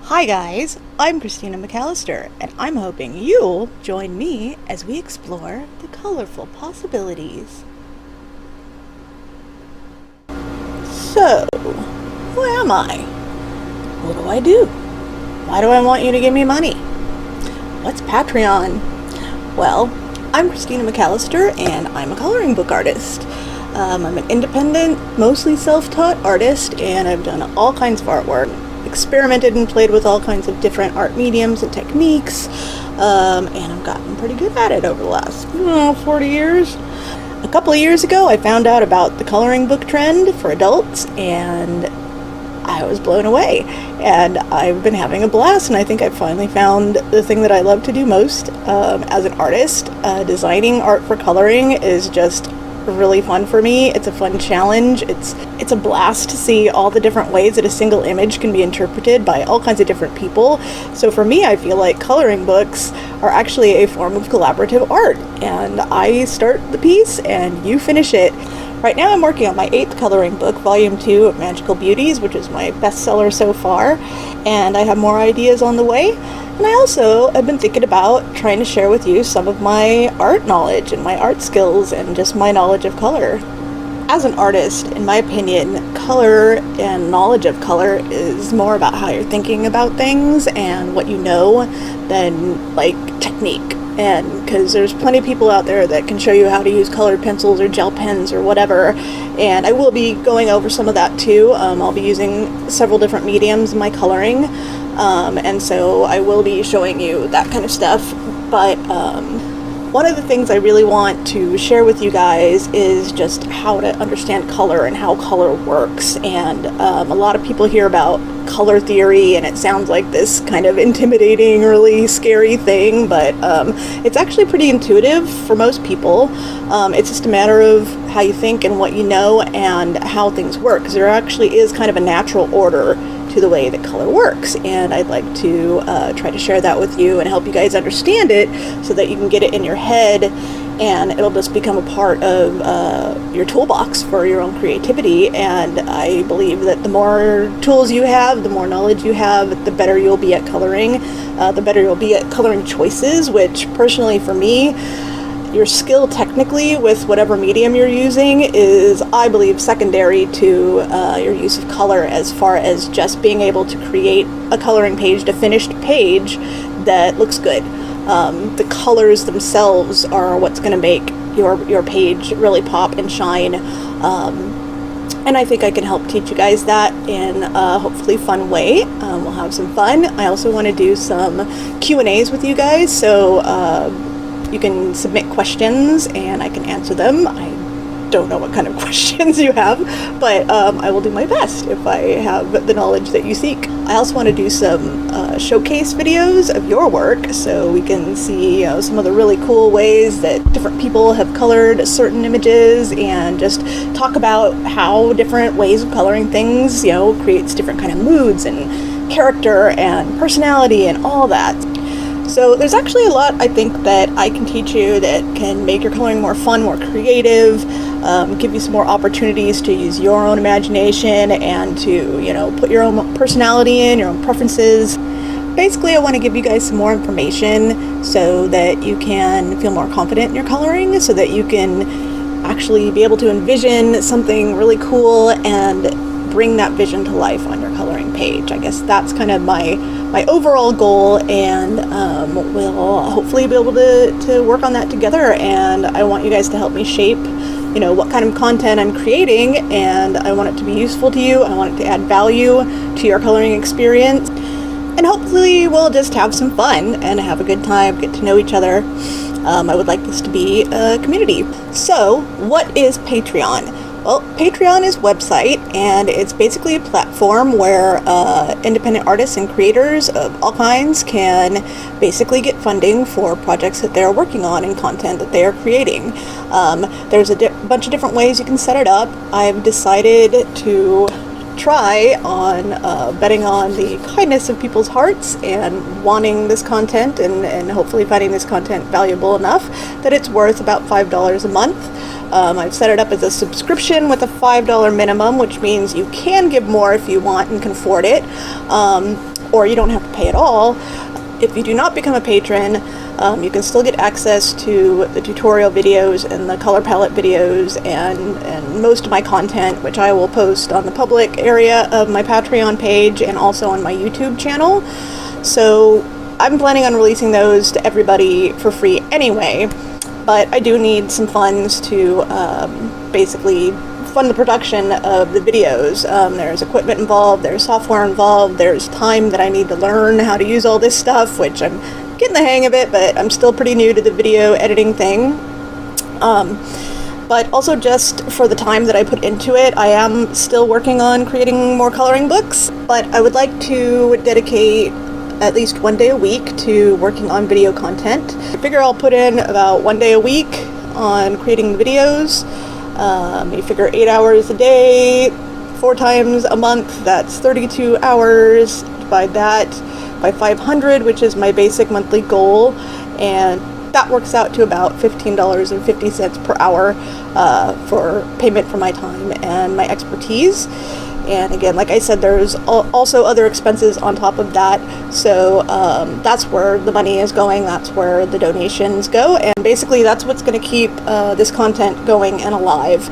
Hi guys, I'm Cristina McAllister, and I'm hoping you'll join me as we explore the colorful possibilities. So, who am I? What do I do? Why do I want you to give me money? What's Patron? Well, I'm Cristina McAllister, and I'm a coloring book artist. I'm an independent, mostly self-taught artist, and I've done all kinds of artwork. Experimented and played with all kinds of different art mediums and techniques, and I've gotten pretty good at it over the last 40 years. A couple of years ago, I found out about the coloring book trend for adults, and I was blown away. And I've been having a blast, and I think I finally found the thing that I love to do most as an artist. Designing art for coloring is just really fun for me. It's a fun challenge. It's a blast to see all the different ways that a single image can be interpreted by all kinds of different people. So for me, I feel like coloring books are actually a form of collaborative art, and I start the piece and you finish it. Right now I'm working on my 8th coloring book, volume 2 of Magical Beauties, which is my bestseller so far, and I have more ideas on the way. And I also have been thinking about trying to share with you some of my art knowledge and my art skills and just my knowledge of color. As an artist, in my opinion, color and knowledge of color is more about how you're thinking about things and what you know than like technique. And because there's plenty of people out there that can show you how to use colored pencils or gel pens or whatever, and I will be going over some of that too. I'll be using several different mediums in my coloring, and so I will be showing you that kind of stuff. But one of the things I really want to share with you guys is just how to understand color and how color works. And a lot of people hear about color theory and it sounds like this kind of intimidating, really scary thing, but it's actually pretty intuitive for most people. It's just a matter of how you think and what you know and how things work, because there actually is kind of a natural order to the way that color works, and I'd like to try to share that with you and help you guys understand it so that you can get it in your head and it'll just become a part of your toolbox for your own creativity. And I believe that the more tools you have, the more knowledge you have, the better you'll be at coloring, the better you'll be at coloring choices, which personally for me, your skill technically with whatever medium you're using is, I believe, secondary to your use of color, as far as just being able to create a coloring page, a finished page that looks good. The colors themselves are what's going to make your page really pop and shine. And I think I can help teach you guys that in a hopefully fun way. We'll have some fun. I also want to do some Q&As with you guys, so you can submit questions and I can answer them. I don't know what kind of questions you have, but I will do my best if I have the knowledge that you seek. I also want to do some showcase videos of your work so we can see some of the really cool ways that different people have colored certain images, and just talk about how different ways of coloring things creates different kind of moods and character and personality and all that. So there's actually a lot I think that I can teach you that can make your coloring more fun, more creative, give you some more opportunities to use your own imagination and to, put your own personality in, your own preferences. Basically, I want to give you guys some more information so that you can feel more confident in your coloring, so that you can actually be able to envision something really cool and bring that vision to life on your coloring page. I guess that's kind of my overall goal, and we'll hopefully be able to work on that together. And I want you guys to help me shape what kind of content I'm creating, and I want it to be useful to you. I want it to add value to your coloring experience, and hopefully we'll just have some fun and have a good time, get to know each other. I would like this to be a community. So what is Patreon? Well, Patreon is a website, and it's basically a platform where independent artists and creators of all kinds can basically get funding for projects that they're working on and content that they are creating. There's a bunch of different ways you can set it up. I've decided to try on betting on the kindness of people's hearts and wanting this content and hopefully finding this content valuable enough that it's worth about $5 a month. I've set it up as a subscription with a $5 minimum, which means you can give more if you want and can afford it. or you don't have to pay at all. If you do not become a patron, you can still get access to the tutorial videos and the color palette videos and most of my content, which I will post on the public area of my Patreon page and also on my YouTube channel. So I'm planning on releasing those to everybody for free anyway, but I do need some funds to basically fund the production of the videos. There's equipment involved, there's software involved, there's time that I need to learn how to use all this stuff, which I'm getting the hang of it, but I'm still pretty new to the video editing thing. But also just for the time that I put into it, I am still working on creating more coloring books, but I would like to dedicate at least one day a week to working on video content. I figure I'll put in about one day a week on creating videos. You figure 8 hours a day, 4 times a month, that's 32 hours. Divide that by 500, which is my basic monthly goal, and that works out to about $15.50 per hour for payment for my time and my expertise. And again, like I said, there's also other expenses on top of that, so that's where the money is going, that's where the donations go, and basically that's what's going to keep this content going and alive.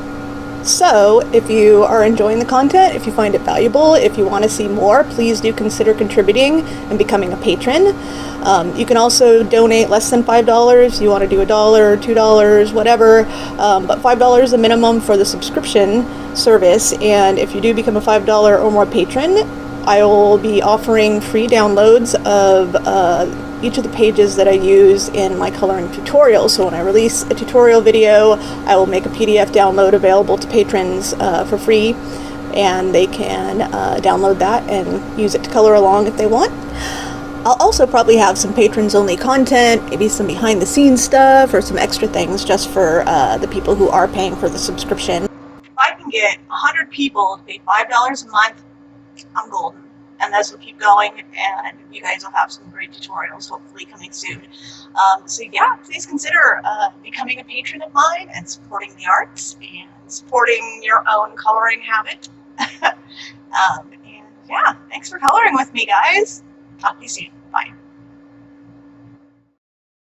So if you are enjoying the content, if you find it valuable, if you want to see more, please do consider contributing and becoming a patron. You can also donate less than $5. You want to do $1 or $2, whatever, but $5 is the minimum for the subscription service. And if you do become a $5 or more patron, I will be offering free downloads of each of the pages that I use in my coloring tutorials. So when I release a tutorial video, I will make a PDF download available to patrons for free, and they can download that and use it to color along if they want. I'll also probably have some patrons-only content, maybe some behind-the-scenes stuff or some extra things just for the people who are paying for the subscription. If I can get 100 people to pay $5 a month, I'm golden. And this will keep going, and you guys will have some great tutorials hopefully coming soon. So yeah, please consider becoming a patron of mine and supporting the arts and supporting your own coloring habit. And yeah, thanks for coloring with me, guys. Talk to you soon. Bye.